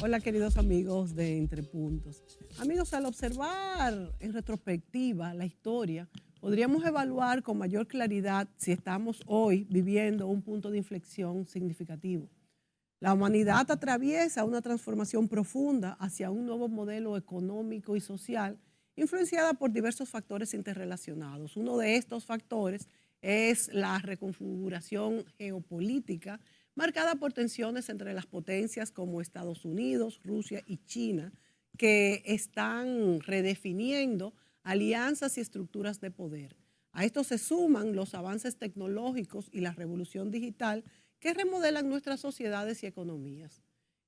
Hola queridos amigos de Entre Puntos. Amigos, al observar en retrospectiva la historia, podríamos evaluar con mayor claridad si estamos hoy viviendo un punto de inflexión significativo. La humanidad atraviesa una transformación profunda hacia un nuevo modelo económico y social, influenciada por diversos factores interrelacionados. Uno de estos factores es la reconfiguración geopolítica, marcada por tensiones entre las potencias como Estados Unidos, Rusia y China, que están redefiniendo alianzas y estructuras de poder. A esto se suman los avances tecnológicos y la revolución digital que remodelan nuestras sociedades y economías.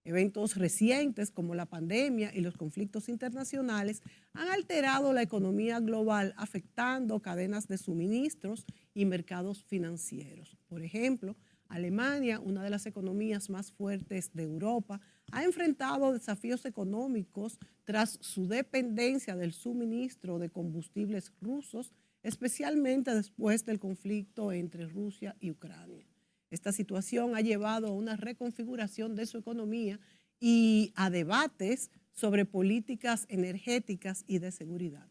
Eventos recientes como la pandemia y los conflictos internacionales han alterado la economía global, afectando cadenas de suministros y mercados financieros. Por ejemplo, Alemania, una de las economías más fuertes de Europa, ha enfrentado desafíos económicos tras su dependencia del suministro de combustibles rusos, especialmente después del conflicto entre Rusia y Ucrania. Esta situación ha llevado a una reconfiguración de su economía y a debates sobre políticas energéticas y de seguridad.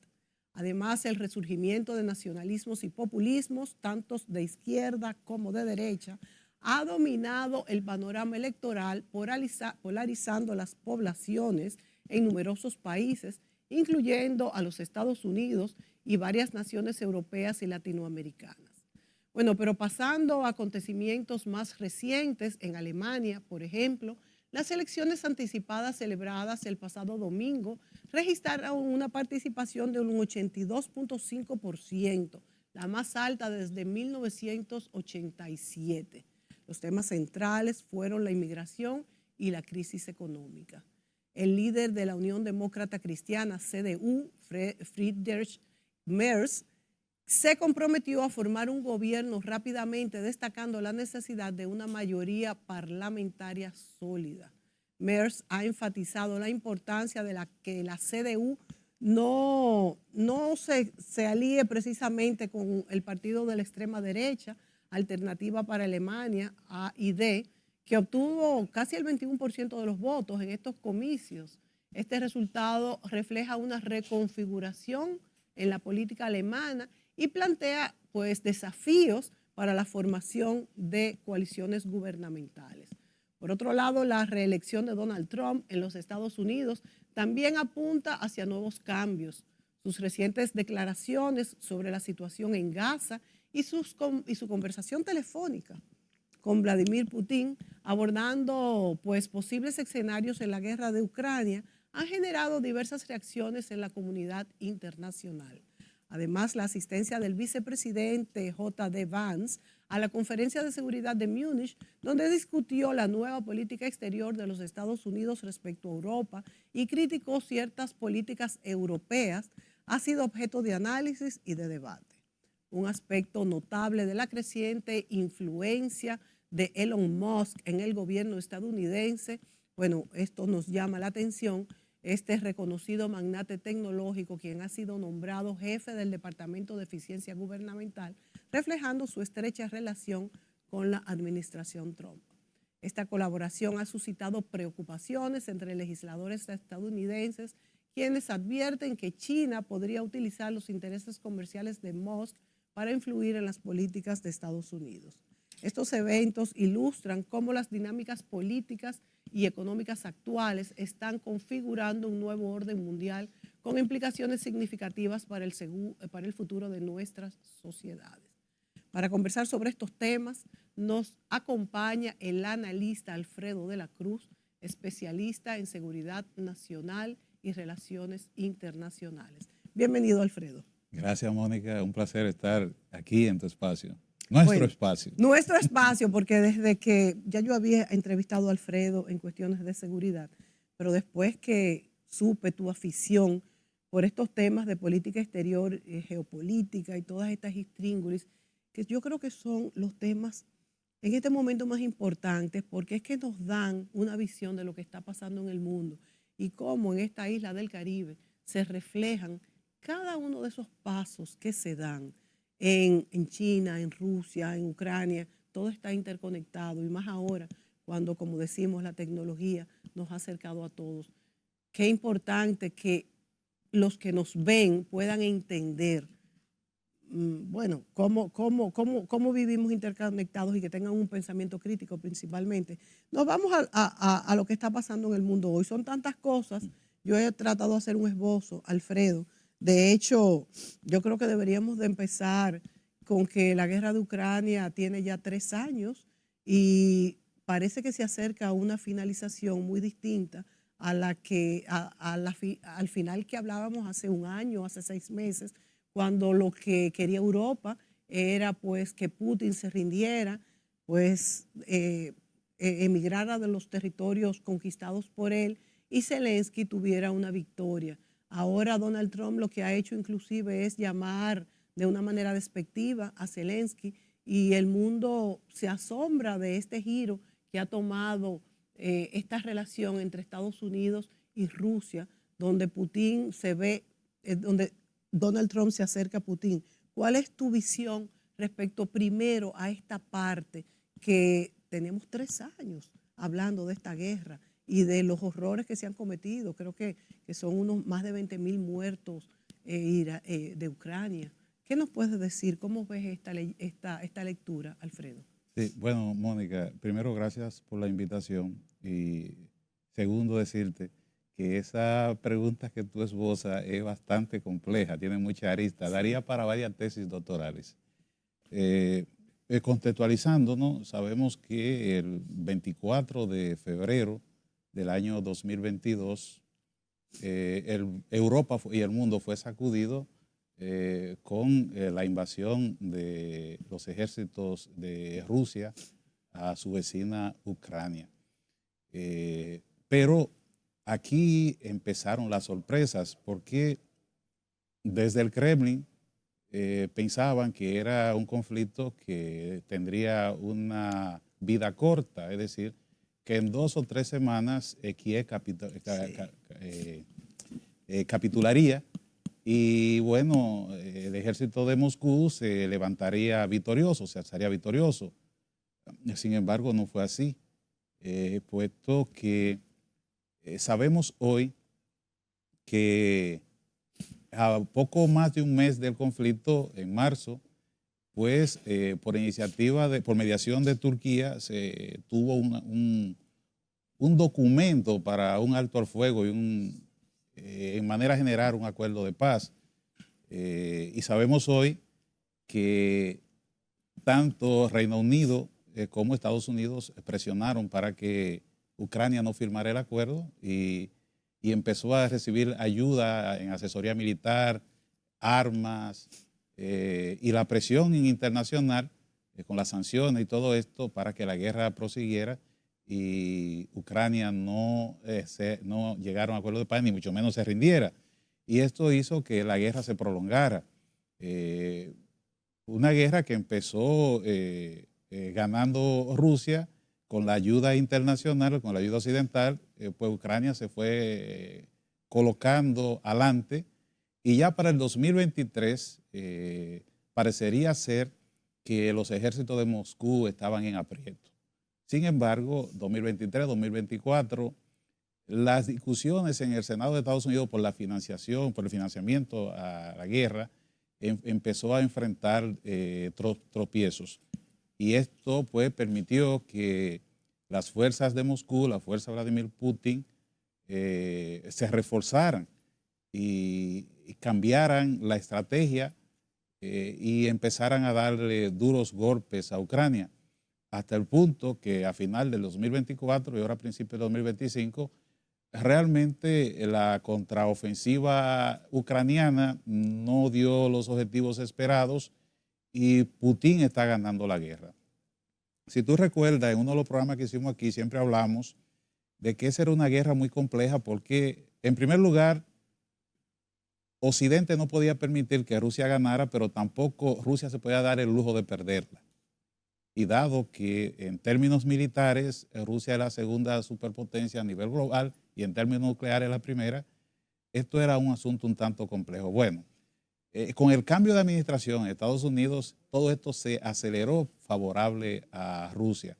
Además, el resurgimiento de nacionalismos y populismos, tanto de izquierda como de derecha, ha dominado el panorama electoral, polarizando las poblaciones en numerosos países, incluyendo a los Estados Unidos y varias naciones europeas y latinoamericanas. Bueno, pero pasando a acontecimientos más recientes, en Alemania, por ejemplo, las elecciones anticipadas celebradas el pasado domingo registraron una participación de un 82.5%, la más alta desde 1987. Los temas centrales fueron la inmigración y la crisis económica. El líder de la Unión Demócrata Cristiana, CDU, Friedrich Merz, se comprometió a formar un gobierno rápidamente, destacando la necesidad de una mayoría parlamentaria sólida. Merz ha enfatizado la importancia de que la CDU no se alíe precisamente con el partido de la extrema derecha, Alternativa para Alemania, AID, que obtuvo casi el 21% de los votos en estos comicios. Este resultado refleja una reconfiguración en la política alemana y plantea pues desafíos para la formación de coaliciones gubernamentales. Por otro lado, la reelección de Donald Trump en los Estados Unidos también apunta hacia nuevos cambios. Sus recientes declaraciones sobre la situación en Gaza y su conversación telefónica con Vladimir Putin, abordando pues posibles escenarios en la guerra de Ucrania, han generado diversas reacciones en la comunidad internacional. Además, la asistencia del vicepresidente J.D. Vance a la Conferencia de Seguridad de Múnich, donde discutió la nueva política exterior de los Estados Unidos respecto a Europa y criticó ciertas políticas europeas, ha sido objeto de análisis y de debate. Un aspecto notable de la creciente influencia de Elon Musk en el gobierno estadounidense, bueno, esto nos llama la atención, este reconocido magnate tecnológico, quien ha sido nombrado jefe del Departamento de Eficiencia Gubernamental, reflejando su estrecha relación con la administración Trump. Esta colaboración ha suscitado preocupaciones entre legisladores estadounidenses, quienes advierten que China podría utilizar los intereses comerciales de Musk para influir en las políticas de Estados Unidos. Estos eventos ilustran cómo las dinámicas políticas y económicas actuales están configurando un nuevo orden mundial con implicaciones significativas para el futuro de nuestras sociedades. Para conversar sobre estos temas, nos acompaña el analista Alfredo de la Cruz, especialista en seguridad nacional y relaciones internacionales. Bienvenido, Alfredo. Gracias, Mónica. Un placer estar aquí en tu espacio. Nuestro espacio. Nuestro espacio, porque desde que ya yo había entrevistado a Alfredo en cuestiones de seguridad, pero después que supe tu afición por estos temas de política exterior, geopolítica y todas estas intríngulis, que yo creo que son los temas en este momento más importantes, porque es que nos dan una visión de lo que está pasando en el mundo y cómo en esta isla del Caribe se reflejan cada uno de esos pasos que se dan en China, en Rusia, en Ucrania. Todo está interconectado y más ahora cuando, como decimos, la tecnología nos ha acercado a todos. Qué importante que los que nos ven puedan entender, bueno, cómo vivimos interconectados y que tengan un pensamiento crítico principalmente. Nos vamos a lo que está pasando en el mundo hoy. Son tantas cosas. Yo he tratado de hacer un esbozo, Alfredo. De hecho, yo creo que deberíamos de empezar con que la guerra de Ucrania tiene ya 3 años y parece que se acerca a una finalización muy distinta a la que al final que hablábamos hace un año, hace 6 meses, cuando lo que quería Europa era pues que Putin se rindiera, pues emigrara de los territorios conquistados por él y Zelensky tuviera una victoria. Ahora Donald Trump lo que ha hecho inclusive es llamar de una manera despectiva a Zelensky y el mundo se asombra de este giro que ha tomado esta relación entre Estados Unidos y Rusia, donde Putin se ve, donde Donald Trump se acerca a Putin. ¿Cuál es tu visión respecto primero a esta parte que tenemos 3 años hablando de esta guerra y de los horrores que se han cometido? Creo que son unos más de 20.000 muertos de Ucrania. ¿Qué nos puedes decir? ¿Cómo ves esta lectura, Alfredo? Sí, bueno, Mónica, primero gracias por la invitación y segundo decirte que esa pregunta que tú esbozas es bastante compleja, tiene mucha arista, daría para varias tesis doctorales. Contextualizándonos, sabemos que el 24 de febrero del año 2022, Europa y el mundo fue sacudido con la invasión de los ejércitos de Rusia a su vecina Ucrania. Pero aquí empezaron las sorpresas porque desde el Kremlin pensaban que era un conflicto que tendría una vida corta, es decir, que en 2 o 3 semanas Kiev capitularía y bueno, el ejército de Moscú se levantaría victorioso, se alzaría victorioso. Sin embargo, no fue así, puesto que sabemos hoy que a poco más de un mes del conflicto, en marzo, pues por por mediación de Turquía, se tuvo un documento para un alto al fuego y en manera de generar un acuerdo de paz. Y sabemos hoy que tanto Reino Unido como Estados Unidos presionaron para que Ucrania no firmara el acuerdo y empezó a recibir ayuda en asesoría militar, armas y la presión internacional con las sanciones y todo esto para que la guerra prosiguiera y Ucrania no llegara a un acuerdo de paz ni mucho menos se rindiera. Y esto hizo que la guerra se prolongara. Una guerra que empezó ganando Rusia con la ayuda internacional, con la ayuda occidental, pues Ucrania se fue colocando adelante y ya para el 2023 parecería ser que los ejércitos de Moscú estaban en aprieto. Sin embargo, 2023, 2024, las discusiones en el Senado de Estados Unidos por la financiación, por el financiamiento a la guerra, empezó a enfrentar tropiezos. Y esto pues permitió que las fuerzas de Moscú, la fuerza de Vladimir Putin, se reforzaran y cambiaran la estrategia y empezaran a darle duros golpes a Ucrania, hasta el punto que a final del 2024 y ahora a principios del 2025, realmente la contraofensiva ucraniana no dio los objetivos esperados y Putin está ganando la guerra. Si tú recuerdas, en uno de los programas que hicimos aquí siempre hablamos de que esa era una guerra muy compleja porque, en primer lugar, Occidente no podía permitir que Rusia ganara, pero tampoco Rusia se podía dar el lujo de perderla. Y dado que en términos militares Rusia es la segunda superpotencia a nivel global y en términos nucleares la primera, esto era un asunto un tanto complejo. Bueno, con el cambio de administración en Estados Unidos, todo esto se aceleró favorable a Rusia,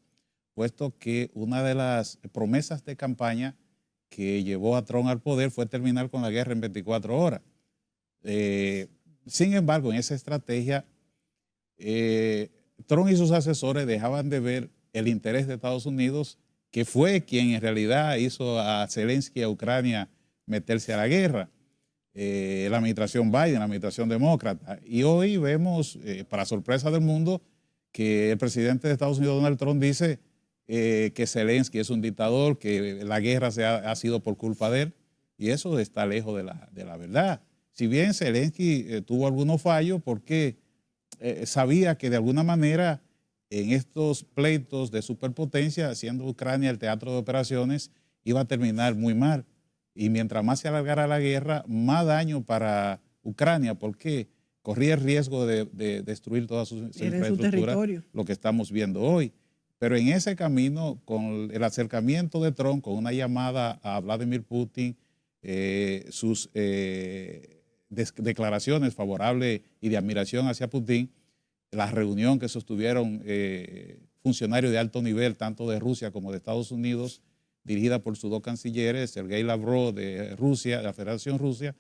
puesto que una de las promesas de campaña que llevó a Trump al poder fue terminar con la guerra en 24 horas. Sin embargo, en esa estrategia, Trump y sus asesores dejaban de ver el interés de Estados Unidos, que fue quien en realidad hizo a Zelensky y a Ucrania meterse a la guerra. La administración Biden, la administración demócrata. Y hoy vemos, para sorpresa del mundo, que el presidente de Estados Unidos, Donald Trump, dice que Zelensky es un dictador, que la guerra ha sido por culpa de él, y eso está lejos de la verdad. Si bien Zelensky tuvo algunos fallos, porque sabía que de alguna manera en estos pleitos de superpotencia, siendo Ucrania el teatro de operaciones, iba a terminar muy mal. Y mientras más se alargara la guerra, más daño para Ucrania, porque corría el riesgo de destruir toda su infraestructura, lo que estamos viendo hoy. Pero en ese camino, con el acercamiento de Trump, con una llamada a Vladimir Putin, sus declaraciones favorables y de admiración hacia Putin, la reunión que sostuvieron funcionarios de alto nivel, tanto de Rusia como de Estados Unidos, dirigida por sus dos cancilleres, Sergei Lavrov de Rusia, de la Federación Rusia,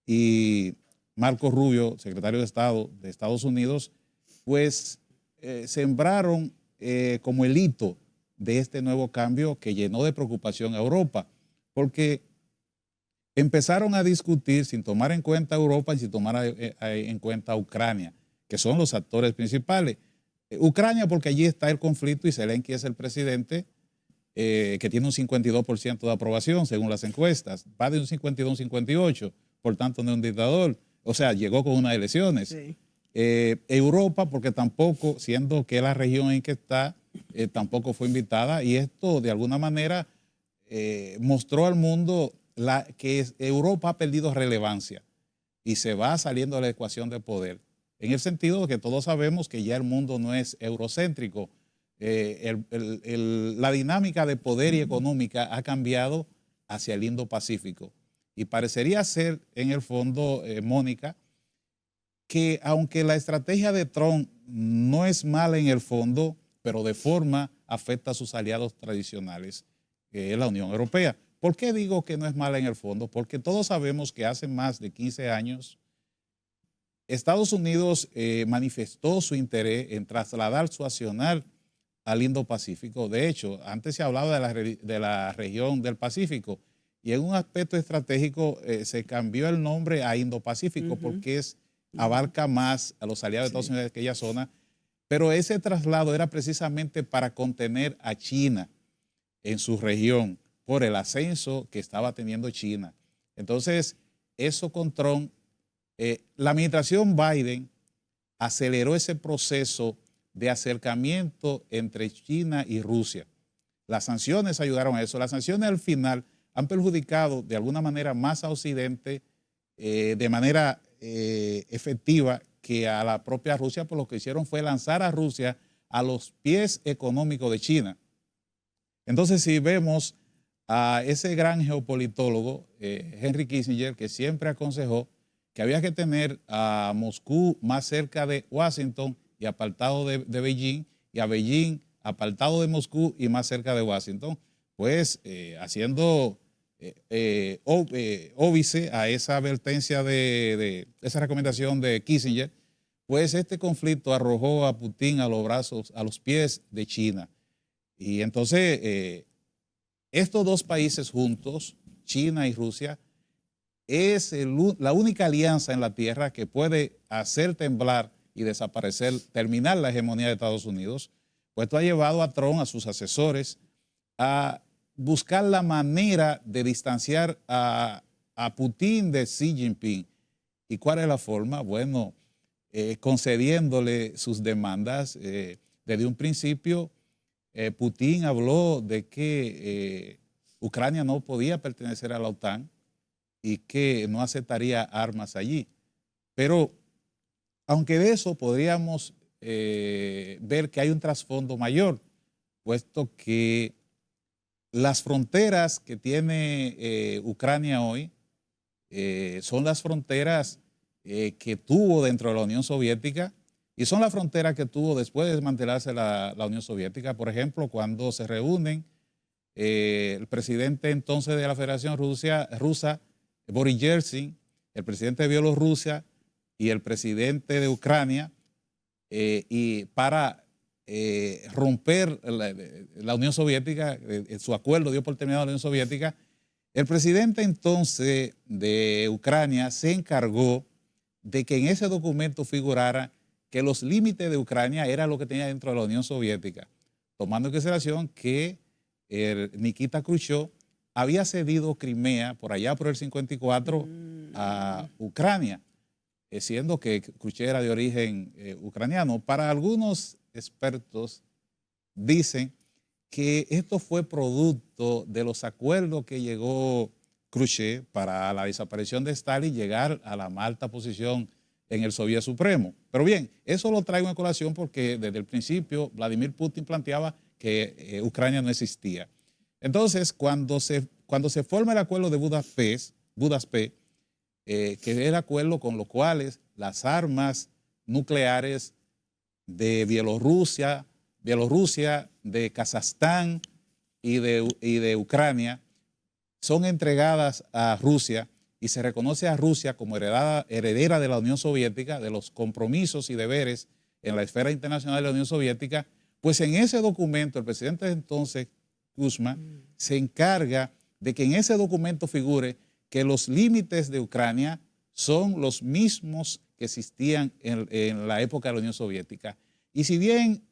y Marco Rubio, secretario de Estado de Estados Unidos, pues sembraron como el hito de este nuevo cambio que llenó de preocupación a Europa, porque empezaron a discutir sin tomar en cuenta a Europa y sin tomar en cuenta a Ucrania, que son los actores principales. Ucrania porque allí está el conflicto y Zelensky es el presidente, que tiene un 52% de aprobación según las encuestas, va de un 52 a un 58, por tanto no es un dictador, o sea, llegó con unas elecciones. Sí. Europa porque tampoco, siendo que la región en que está, tampoco fue invitada, y esto de alguna manera mostró al mundo que Europa ha perdido relevancia y se va saliendo de la ecuación de poder, en el sentido de que todos sabemos que ya el mundo no es eurocéntrico. La dinámica de poder y económica ha cambiado hacia el Indo-Pacífico. Y parecería ser, en el fondo, Mónica, que aunque la estrategia de Trump no es mala en el fondo, pero de forma afecta a sus aliados tradicionales, que es la Unión Europea. ¿Por qué digo que no es mala en el fondo? Porque todos sabemos que hace más de 15 años Estados Unidos manifestó su interés en trasladar su accionar al Indo-Pacífico. De hecho, antes se hablaba de la región del Pacífico y en un aspecto estratégico se cambió el nombre a Indo-Pacífico porque abarca más a los aliados de Estados Unidos de aquella zona, pero ese traslado era precisamente para contener a China en su región por el ascenso que estaba teniendo China. Entonces, eso con Trump, la administración Biden aceleró ese proceso de acercamiento entre China y Rusia. Las sanciones ayudaron a eso. Las sanciones al final han perjudicado de alguna manera más a Occidente de manera efectiva que a la propia Rusia, por lo que hicieron fue lanzar a Rusia a los pies económicos de China. Entonces, si vemos a ese gran geopolitólogo, Henry Kissinger, que siempre aconsejó que había que tener a Moscú más cerca de Washington y apartado de Beijing, y a Beijing apartado de Moscú y más cerca de Washington, pues haciendo óbice a esa advertencia de esa recomendación de Kissinger, pues este conflicto arrojó a Putin a los brazos, a los pies de China. Y entonces estos dos países juntos, China y Rusia, es la única alianza en la tierra que puede hacer temblar y desaparecer, terminar la hegemonía de Estados Unidos. Pues esto ha llevado a Trump, a sus asesores, a buscar la manera de distanciar a Putin de Xi Jinping. ¿Y cuál es la forma? Bueno, concediéndole sus demandas. Desde un principio, Putin habló de que Ucrania no podía pertenecer a la OTAN y que no aceptaría armas allí. Pero, aunque de eso podríamos ver que hay un trasfondo mayor, puesto que las fronteras que tiene Ucrania hoy son las fronteras que tuvo dentro de la Unión Soviética Y son las fronteras que tuvo después de desmantelarse la Unión Soviética. Por ejemplo, cuando se reúnen el presidente entonces de la Federación Rusa, Boris Yeltsin, el presidente de Bielorrusia y el presidente de Ucrania, y para romper la Unión Soviética, su acuerdo dio por terminado la Unión Soviética. El presidente entonces de Ucrania se encargó de que en ese documento figurara que los límites de Ucrania eran lo que tenía dentro de la Unión Soviética, tomando en consideración que Nikita Khrushchev había cedido Crimea por allá por el 54 a Ucrania, siendo que Khrushchev era de origen ucraniano. Para algunos expertos dicen que esto fue producto de los acuerdos que llegó Khrushchev para la desaparición de Stalin, llegar a la más alta posición en el Soviet Supremo. Pero bien, eso lo traigo en colación porque desde el principio Vladimir Putin planteaba que Ucrania no existía. Entonces, cuando se forma el acuerdo de Budapest, que es el acuerdo con los cuales las armas nucleares de Bielorrusia, de Kazajstán y de Ucrania son entregadas a Rusia, y se reconoce a Rusia como heredera de la Unión Soviética, de los compromisos y deberes en la esfera internacional de la Unión Soviética, pues en ese documento el presidente de entonces, Kuzma, se encarga de que en ese documento figure que los límites de Ucrania son los mismos que existían en la época de la Unión Soviética. Y si bien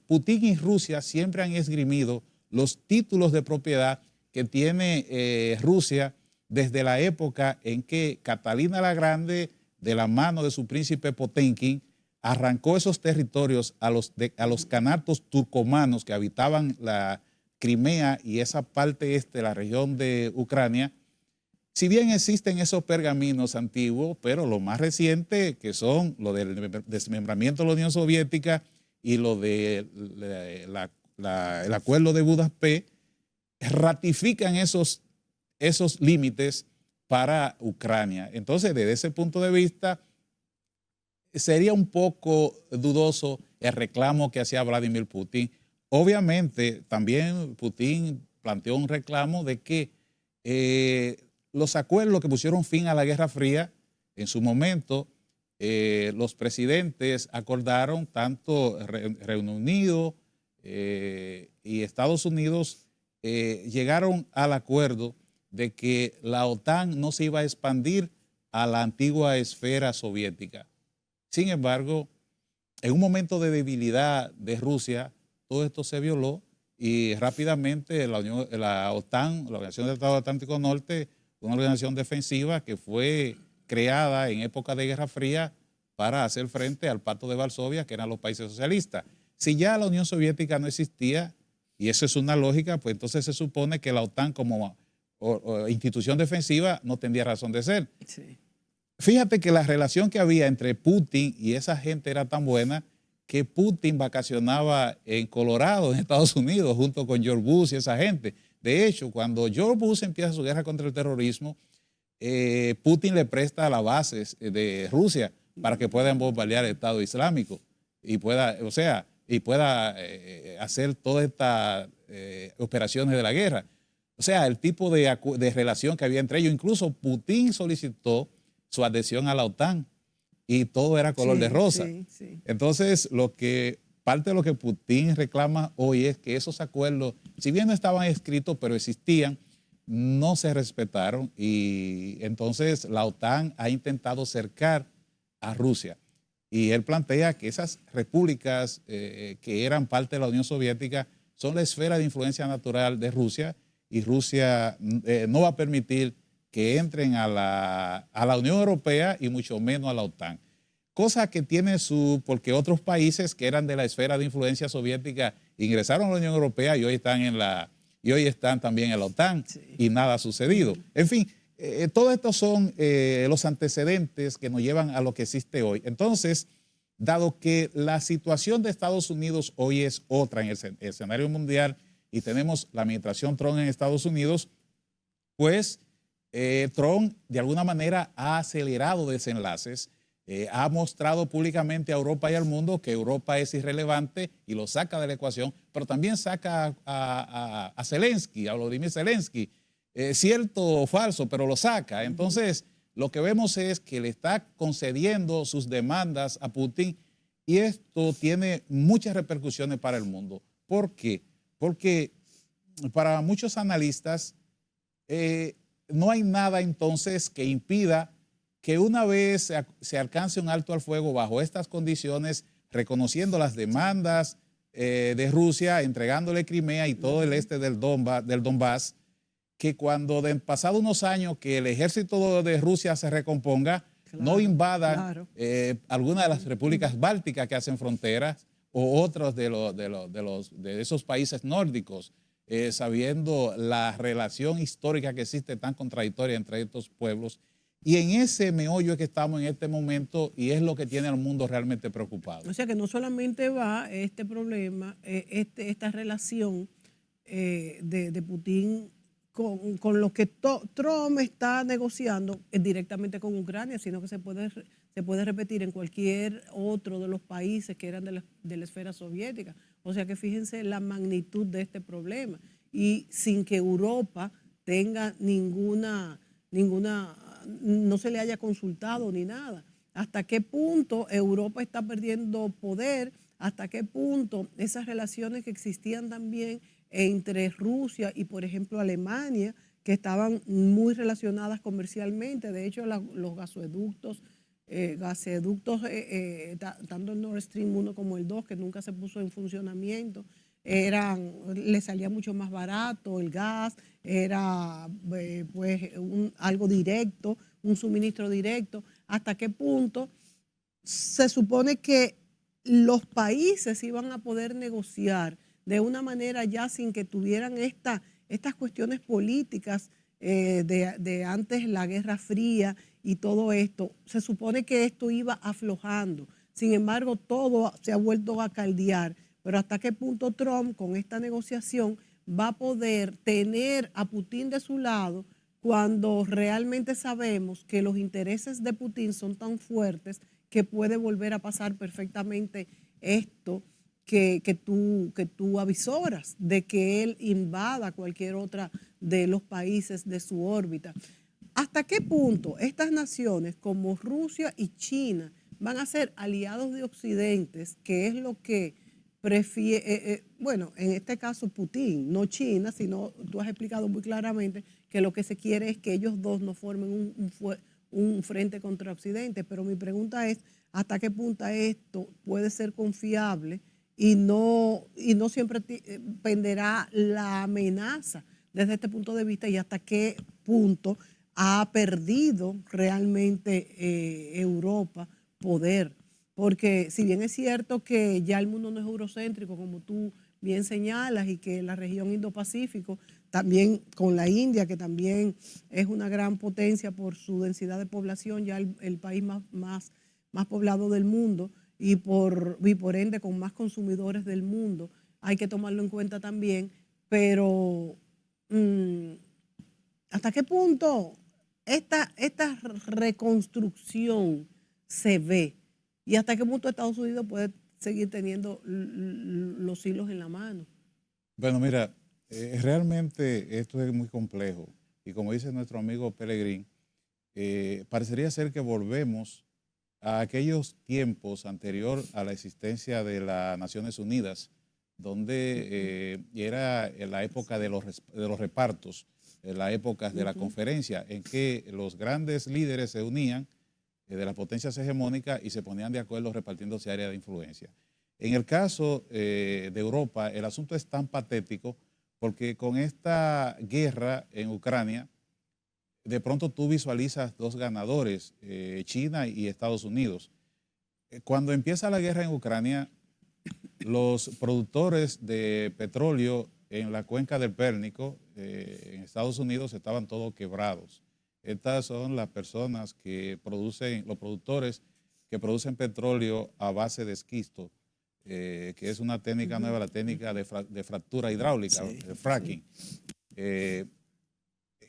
Putin y Rusia siempre han esgrimido los títulos de propiedad que tiene Rusia desde la época en que Catalina la Grande, de la mano de su príncipe Potemkin, arrancó esos territorios a los canatos turcomanos que habitaban la Crimea y esa parte este de la región de Ucrania. Si bien existen esos pergaminos antiguos, pero lo más reciente, que son lo del desmembramiento de la Unión Soviética y lo del el acuerdo de Budapest, ratifican esos límites para Ucrania. Entonces, desde ese punto de vista, sería un poco dudoso el reclamo que hacía Vladimir Putin. Obviamente, también Putin planteó un reclamo de que los acuerdos que pusieron fin a la Guerra Fría, en su momento, los presidentes acordaron, tanto Reino Unido y Estados Unidos, llegaron al acuerdo de que la OTAN no se iba a expandir a la antigua esfera soviética. Sin embargo, en un momento de debilidad de Rusia, todo esto se violó y rápidamente la OTAN, la Organización del Tratado Atlántico Norte, una organización defensiva que fue creada en época de Guerra Fría para hacer frente al Pacto de Varsovia, que eran los países socialistas. Si ya la Unión Soviética no existía, y eso es una lógica, pues entonces se supone que la OTAN como institución defensiva no tendría razón de ser. Sí. Fíjate que la relación que había entre Putin y esa gente era tan buena que Putin vacacionaba en Colorado, en Estados Unidos, junto con George Bush y esa gente. De hecho, cuando George Bush empieza su guerra contra el terrorismo, Putin le presta las bases de Rusia para que puedan bombardear el Estado Islámico y pueda hacer todas estas operaciones de la guerra. O sea, el tipo de relación que había entre ellos. Incluso Putin solicitó su adhesión a la OTAN y todo era color de rosa. Sí. Entonces, parte de lo que Putin reclama hoy es que esos acuerdos, si bien no estaban escritos, pero existían, no se respetaron, y entonces la OTAN ha intentado cercar a Rusia. Y él plantea que esas repúblicas que eran parte de la Unión Soviética son la esfera de influencia natural de Rusia, y Rusia no va a permitir que entren a la Unión Europea y mucho menos a la OTAN. Cosa que tiene porque otros países que eran de la esfera de influencia soviética ingresaron a la Unión Europea y hoy están también en la OTAN, sí, y nada ha sucedido. En fin, todos estos son los antecedentes que nos llevan a lo que existe hoy. Entonces, dado que la situación de Estados Unidos hoy es otra en el escenario mundial y tenemos la administración Trump en Estados Unidos, pues Trump de alguna manera ha acelerado desenlaces. ha mostrado públicamente a Europa y al mundo que Europa es irrelevante y lo saca de la ecuación, pero también saca a Zelensky, a Volodymyr Zelensky, cierto o falso, pero lo saca. Entonces, lo que vemos es que le está concediendo sus demandas a Putin y esto tiene muchas repercusiones para el mundo. ¿Por qué? Porque para muchos analistas no hay nada entonces que impida que una vez se alcance un alto al fuego bajo estas condiciones, reconociendo las demandas de Rusia, entregándole Crimea y todo el este del Donbass, que cuando pasados unos años que el ejército de Rusia se recomponga, no invadan algunas de las repúblicas bálticas que hacen fronteras o otros de esos países nórdicos, sabiendo la relación histórica que existe tan contradictoria entre estos pueblos. Y en ese meollo es que estamos en este momento y es lo que tiene al mundo realmente preocupado. O sea que no solamente va este problema, esta relación de Putin con lo que Trump está negociando directamente con Ucrania, sino que se puede repetir en cualquier otro de los países que eran de la esfera soviética. O sea que fíjense la magnitud de este problema. Y sin que Europa tenga no se le haya consultado ni nada. ¿Hasta qué punto Europa está perdiendo poder? ¿Hasta qué punto esas relaciones que existían también entre Rusia y, por ejemplo, Alemania, que estaban muy relacionadas comercialmente? De hecho, los gasoductos, tanto el Nord Stream 1 como el 2, que nunca se puso en funcionamiento, le salía mucho más barato el gas, era algo directo, un suministro directo. ¿Hasta qué punto se supone que los países iban a poder negociar de una manera ya sin que tuvieran estas cuestiones políticas de antes la Guerra Fría y todo esto? Se supone que esto iba aflojando. Sin embargo, todo se ha vuelto a caldear. Pero ¿hasta qué punto Trump con esta negociación va a poder tener a Putin de su lado cuando realmente sabemos que los intereses de Putin son tan fuertes que puede volver a pasar perfectamente esto que tú avisoras, de que él invada cualquier otra de los países de su órbita? ¿Hasta qué punto estas naciones como Rusia y China van a ser aliados de Occidente, que es lo que prefiere, bueno, en este caso Putin, no China, sino tú has explicado muy claramente que lo que se quiere es que ellos dos no formen un frente contra Occidente? Pero mi pregunta es, ¿hasta qué punto esto puede ser confiable y no siempre penderá la amenaza desde este punto de vista, y hasta qué punto ha perdido realmente Europa poder? Porque si bien es cierto que ya el mundo no es eurocéntrico, como tú bien señalas, y que la región Indo-Pacífico, también con la India, que también es una gran potencia por su densidad de población, ya el país más poblado del mundo y por ende con más consumidores del mundo, hay que tomarlo en cuenta también. Pero ¿hasta qué punto esta reconstrucción se ve? ¿Y hasta qué punto Estados Unidos puede seguir teniendo los hilos en la mano? Bueno, mira, realmente esto es muy complejo. Y como dice nuestro amigo Pellegrín, parecería ser que volvemos a aquellos tiempos anterior a la existencia de las Naciones Unidas, donde era la época de los repartos, la época de la conferencia, en que los grandes líderes se unían de las potencias hegemónicas y se ponían de acuerdo repartiéndose áreas de influencia. En el caso de Europa, el asunto es tan patético porque con esta guerra en Ucrania, de pronto tú visualizas dos ganadores, China y Estados Unidos. Cuando empieza la guerra en Ucrania, los productores de petróleo en la cuenca del Pérnico, en Estados Unidos, estaban todos quebrados. Estas son las personas que producen, los productores que producen petróleo a base de esquisto, que es una técnica nueva, la técnica de fractura hidráulica, el fracking.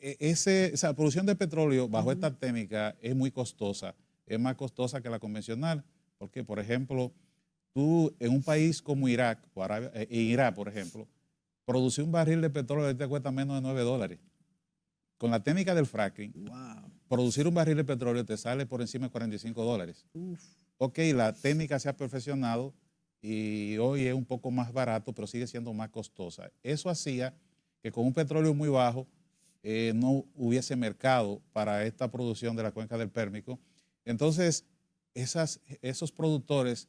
Esa producción de petróleo bajo esta técnica es muy costosa. es más costosa que la convencional, porque, por ejemplo, tú en un país como Irak, o Irak, por ejemplo, producir un barril de petróleo te cuesta menos de $9. Con la técnica del fracking, Wow. producir un barril de petróleo te sale por encima de $45. Uf. Ok, la técnica se ha perfeccionado y hoy es un poco más barato, pero sigue siendo más costosa. Eso hacía que con un petróleo muy bajo no hubiese mercado para esta producción de la cuenca del Pérmico. Entonces, esos productores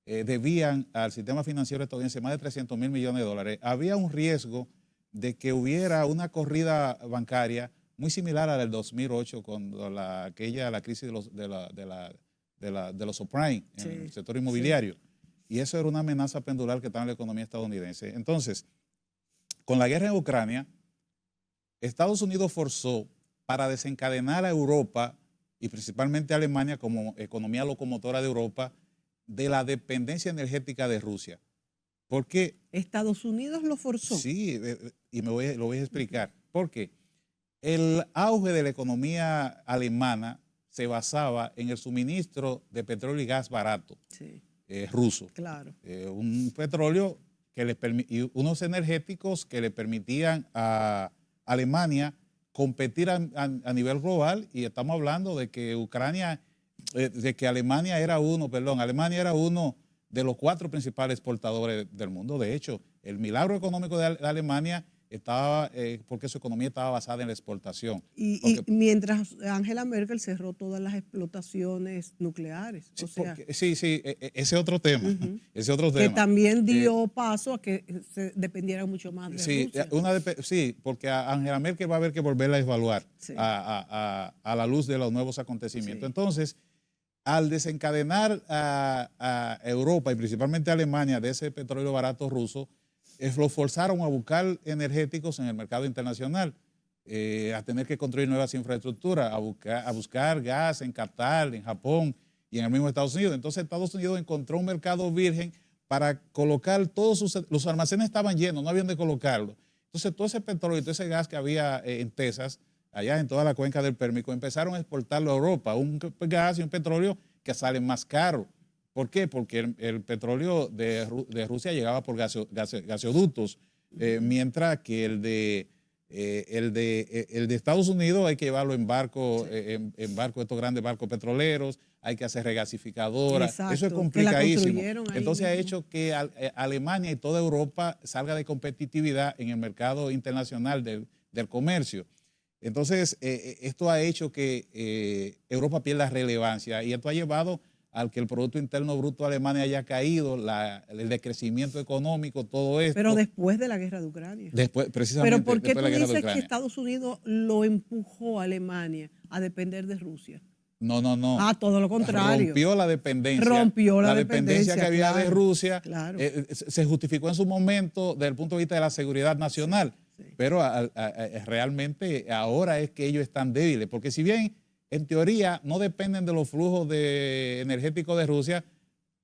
debían al sistema financiero estadounidense más de 300.000 millones de dólares. Había un riesgo de que hubiera una corrida bancaria muy similar a la del 2008, cuando la crisis de los subprime en el sector inmobiliario. Y eso era una amenaza pendular que estaba en la economía estadounidense. Entonces, con la guerra en Ucrania, Estados Unidos forzó para desencadenar a Europa y principalmente a Alemania como economía locomotora de Europa de la dependencia energética de Rusia. Porque Estados Unidos lo forzó. sí, y lo voy a explicar. Porque el auge de la economía alemana se basaba en el suministro de petróleo y gas barato ruso. Claro. Un petróleo y unos energéticos que le permitían a Alemania competir a nivel global, y estamos hablando de que Alemania era uno de los 4 principales exportadores del mundo. De hecho, el milagro económico de Alemania estaba porque su economía estaba basada en la exportación. Y mientras Angela Merkel cerró todas las explotaciones nucleares. Ese otro tema. Ese otro tema. Que también dio paso a que se dependiera mucho más de Rusia. Porque a Angela Merkel va a haber que volverla a evaluar a la luz de los nuevos acontecimientos. Entonces, al desencadenar a Europa y principalmente a Alemania de ese petróleo barato ruso, lo forzaron a buscar energéticos en el mercado internacional, a tener que construir nuevas infraestructuras, a buscar gas en Qatar, en Japón y en el mismo Estados Unidos. Entonces Estados Unidos encontró un mercado virgen para colocar los almacenes estaban llenos, no habían de colocarlo. Entonces todo ese petróleo y todo ese gas que había en Texas, allá en toda la cuenca del Pérmico, empezaron a exportarlo a Europa, un gas y un petróleo que salen más caro. ¿Por qué? Porque el petróleo de Rusia llegaba por gasoductos, mientras que el de Estados Unidos hay que llevarlo en barco, estos grandes barcos petroleros, hay que hacer regasificadoras. Exacto, eso es complicadísimo. Entonces ha hecho que Alemania y toda Europa salga de competitividad en el mercado internacional del comercio. Entonces, esto ha hecho que Europa pierda relevancia, y esto ha llevado al que el Producto Interno Bruto de Alemania haya caído, el decrecimiento económico, todo esto. Pero después de la guerra de Ucrania. Precisamente. Pero ¿por qué tú dices que Estados Unidos lo empujó a Alemania a depender de Rusia? No. Todo lo contrario. Rompió la dependencia que había de Rusia. Claro. Se justificó en su momento desde el punto de vista de la seguridad nacional. Pero realmente ahora es que ellos están débiles, porque si bien en teoría no dependen de los flujos energéticos de Rusia,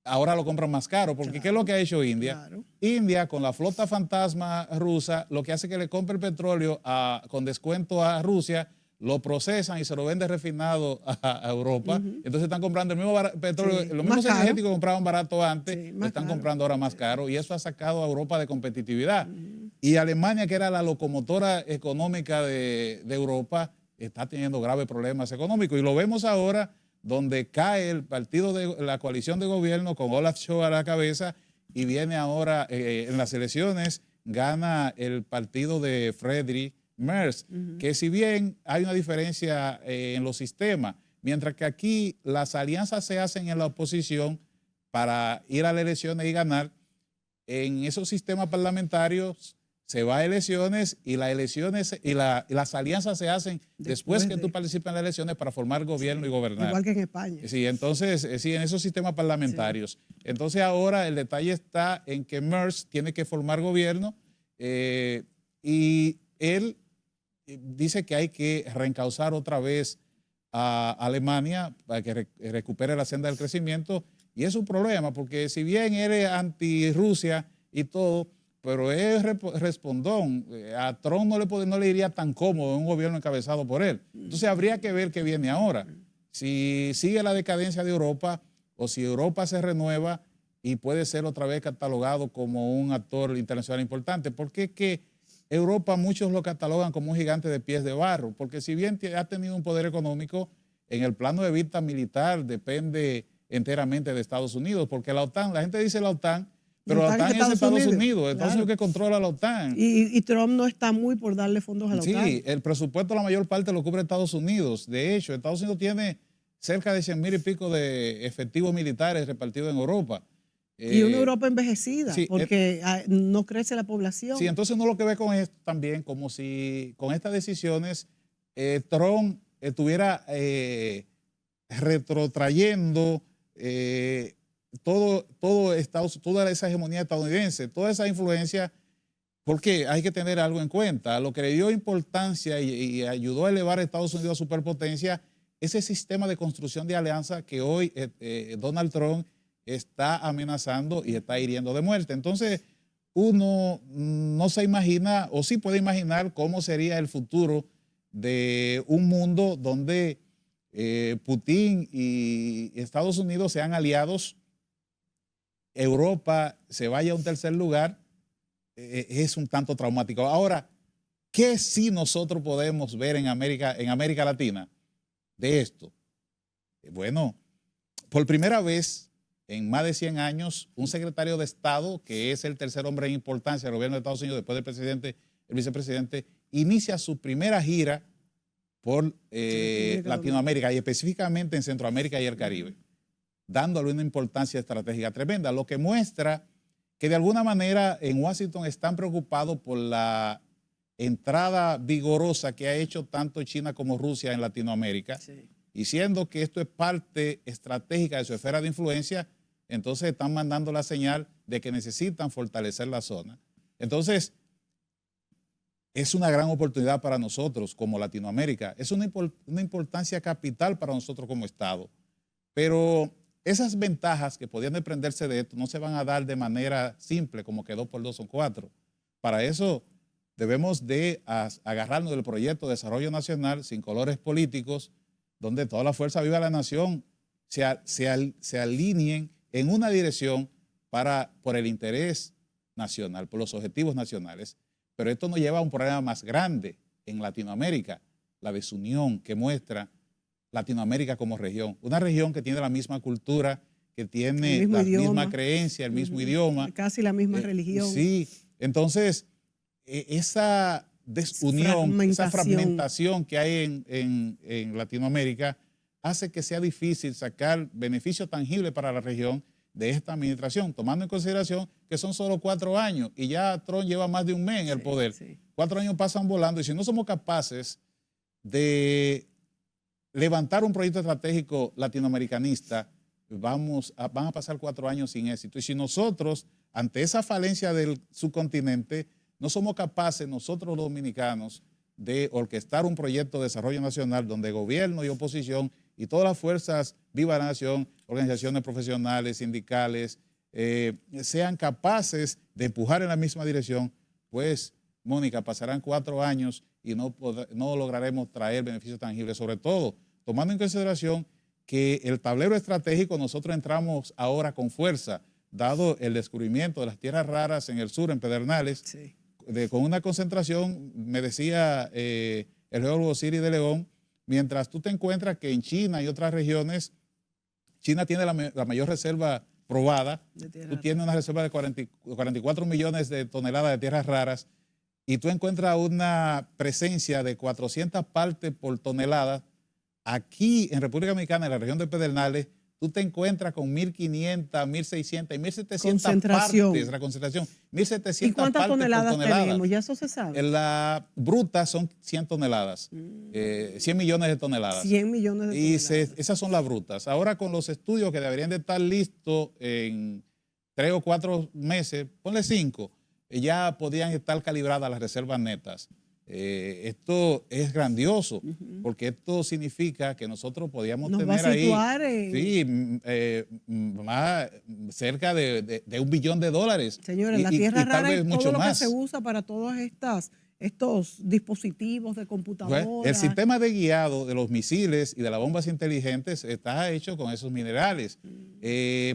ahora lo compran más caro, porque ¿qué es lo que ha hecho India? India, con la flota fantasma rusa, lo que hace es que le compre el petróleo con descuento a Rusia, lo procesan y se lo vende refinado a Europa. Entonces están comprando el mismo petróleo, los mismos energéticos que compraban barato antes, lo están comprando ahora más caro, y eso ha sacado a Europa de competitividad. Y Alemania, que era la locomotora económica de Europa, está teniendo graves problemas económicos, y lo vemos ahora, donde cae el partido de la coalición de gobierno con Olaf Scholz a la cabeza, y viene ahora en las elecciones, gana el partido de Friedrich Merz, que si bien hay una diferencia en los sistemas, mientras que aquí las alianzas se hacen en la oposición para ir a las elecciones y ganar, en esos sistemas parlamentarios se va a elecciones, y las alianzas se hacen después que tú participas en las elecciones para formar gobierno y gobernar. Igual que en España. Sí, entonces, en esos sistemas parlamentarios. Entonces ahora el detalle está en que Merz tiene que formar gobierno, y él dice que hay que reencauzar otra vez a Alemania para que recupere la senda del crecimiento, y es un problema, porque si bien él es anti-Rusia y todo, pero es respondón. A Trump no le iría tan cómodo un gobierno encabezado por él. Entonces habría que ver qué viene ahora. si sigue la decadencia de Europa o si Europa se renueva y puede ser otra vez catalogado como un actor internacional importante. Porque es que Europa muchos lo catalogan como un gigante de pies de barro, porque si bien ha tenido un poder económico, en el plano de vista militar depende enteramente de Estados Unidos, porque la OTAN, la gente dice la OTAN, pero la OTAN es Estados Unidos, Estados Unidos que controla la OTAN. Y Trump no está muy por darle fondos a la OTAN. Sí, el presupuesto la mayor parte lo cubre Estados Unidos. De hecho, Estados Unidos tiene cerca de 100,000 y pico de efectivos militares repartidos en Europa. Y una Europa envejecida, sí, porque no crece la población. Sí, entonces uno lo que ve con esto también, como si con estas decisiones Trump estuviera retrotrayendo toda esa hegemonía estadounidense, toda esa influencia, porque hay que tener algo en cuenta. Lo que le dio importancia y ayudó a elevar a Estados Unidos a superpotencia, ese sistema de construcción de alianza que hoy Donald Trump está amenazando y está hiriendo de muerte. Entonces, uno no se imagina, o sí puede imaginar cómo sería el futuro de un mundo donde Putin y Estados Unidos sean aliados, Europa se vaya a un tercer lugar, es un tanto traumático. Ahora, ¿qué sí nosotros podemos ver en América Latina de esto? Bueno, por primera vez en más de 100 años, un secretario de Estado, que es el tercer hombre en importancia del gobierno de Estados Unidos después del presidente, el vicepresidente, inicia su primera gira por Latinoamérica y específicamente en Centroamérica y el Caribe, dándole una importancia estratégica tremenda, lo que muestra que de alguna manera en Washington están preocupados por la entrada vigorosa que ha hecho tanto China como Rusia en Latinoamérica, sí. Y siendo que esto es parte estratégica de su esfera de influencia, entonces están mandando la señal de que necesitan fortalecer la zona. Entonces, es una gran oportunidad para nosotros como Latinoamérica, es una importancia capital para nosotros como Estado, pero esas ventajas que podían desprenderse de esto no se van a dar de manera simple, como que 2 por 2 son 4. Para eso debemos de agarrarnos del proyecto de desarrollo nacional sin colores políticos, donde toda la fuerza viva de la nación se alineen en una dirección por el interés nacional, por los objetivos nacionales. Pero esto nos lleva a un problema más grande en Latinoamérica, la desunión que muestra Latinoamérica como región. Una región que tiene la misma cultura, que tiene la misma creencia, el mismo idioma. Casi la misma religión. Sí, entonces esa desunión, esa fragmentación que hay en Latinoamérica hace que sea difícil sacar beneficios tangibles para la región de esta administración, tomando en consideración que son solo 4 años y ya Trump lleva más de un mes en el poder. Sí. 4 años pasan volando y si no somos capaces de levantar un proyecto estratégico latinoamericanista, van a pasar 4 años sin éxito. Y si nosotros, ante esa falencia del subcontinente, no somos capaces nosotros los dominicanos de orquestar un proyecto de desarrollo nacional donde gobierno y oposición y todas las fuerzas viva la nación, organizaciones profesionales, sindicales, sean capaces de empujar en la misma dirección, pues, Mónica, pasarán 4 años y no lograremos traer beneficios tangibles, sobre todo tomando en consideración que el tablero estratégico nosotros entramos ahora con fuerza, dado el descubrimiento de las tierras raras en el sur, en Pedernales, sí. Con una concentración, me decía el geólogo Siri de León, mientras tú te encuentras que en China y otras regiones, China tiene la mayor reserva probada, tú tienes una reserva de 44 millones de toneladas de tierras raras y tú encuentras una presencia de 400 partes por tonelada. Aquí en República Dominicana, en la región de Pedernales, tú te encuentras con 1.500, 1.600 y 1.700 partes, la concentración, 1.700 partes. ¿Y cuántas toneladas tenemos? ¿Ya eso se sabe? En la bruta son 100 toneladas, 100 millones de toneladas. 100 millones de toneladas. Y esas son las brutas. Ahora con los estudios que deberían de estar listos en 3 o 4 meses, ponle 5, ya podrían estar calibradas las reservas netas. Esto es grandioso, porque esto significa que nosotros podíamos tener ahí más cerca de $1 billón. Señores, la tierra rara es todo lo que se usa para todas estos dispositivos de Bueno, computadora. el sistema de guiado de los misiles y de las bombas inteligentes está hecho con esos minerales,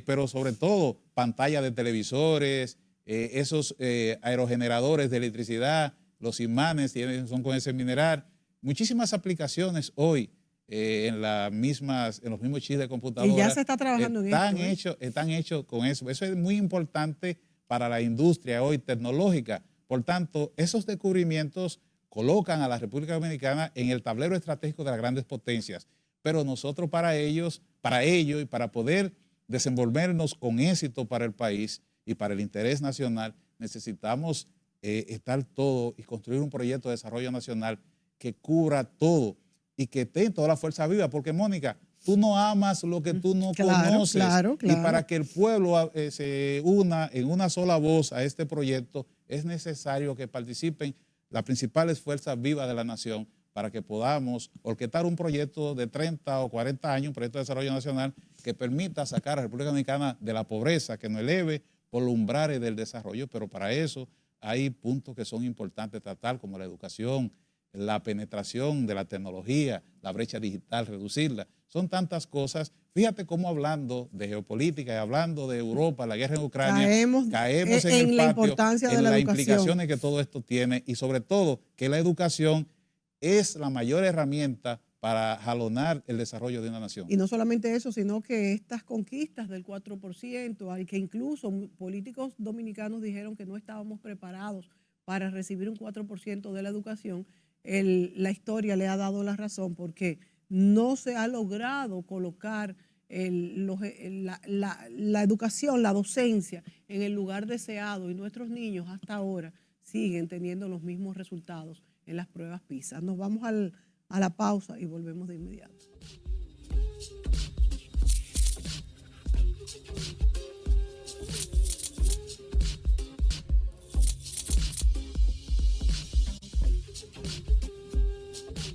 pero sobre todo pantalla de televisores, esos aerogeneradores de electricidad, los imanes son con ese mineral. Muchísimas aplicaciones hoy en los mismos chips de computadora. Y ya se está trabajando en esto. Están hechos con eso. Eso es muy importante para la industria hoy tecnológica. Por tanto, esos descubrimientos colocan a la República Dominicana en el tablero estratégico de las grandes potencias. Pero nosotros para ello y para poder desenvolvernos con éxito para el país y para el interés nacional, necesitamos estar todo y construir un proyecto de desarrollo nacional que cubra todo y que tenga toda la fuerza viva. Porque, Mónica, tú no amas lo que tú no conoces. Claro. Y para que el pueblo se una en una sola voz a este proyecto, es necesario que participen las principales fuerzas vivas de la nación para que podamos orquestar un proyecto de 30 o 40 años, un proyecto de desarrollo nacional que permita sacar a la República Dominicana de la pobreza, que nos eleve por los umbrales del desarrollo. Pero para eso hay puntos que son importantes tratar, como la educación, la penetración de la tecnología, la brecha digital, reducirla. Son tantas cosas. Fíjate cómo hablando de geopolítica y hablando de Europa, la guerra en Ucrania, caemos en el la patio, importancia de en la las educación. implicaciones que todo esto tiene y sobre todo que la educación es la mayor herramienta para jalonar el desarrollo de una nación. Y no solamente eso, sino que estas conquistas del 4%, al que incluso políticos dominicanos dijeron que no estábamos preparados para recibir un 4% de la educación, la historia le ha dado la razón porque no se ha logrado colocar la educación, la docencia en el lugar deseado y nuestros niños hasta ahora siguen teniendo los mismos resultados en las pruebas PISA. Nos vamos a la pausa y volvemos de inmediato.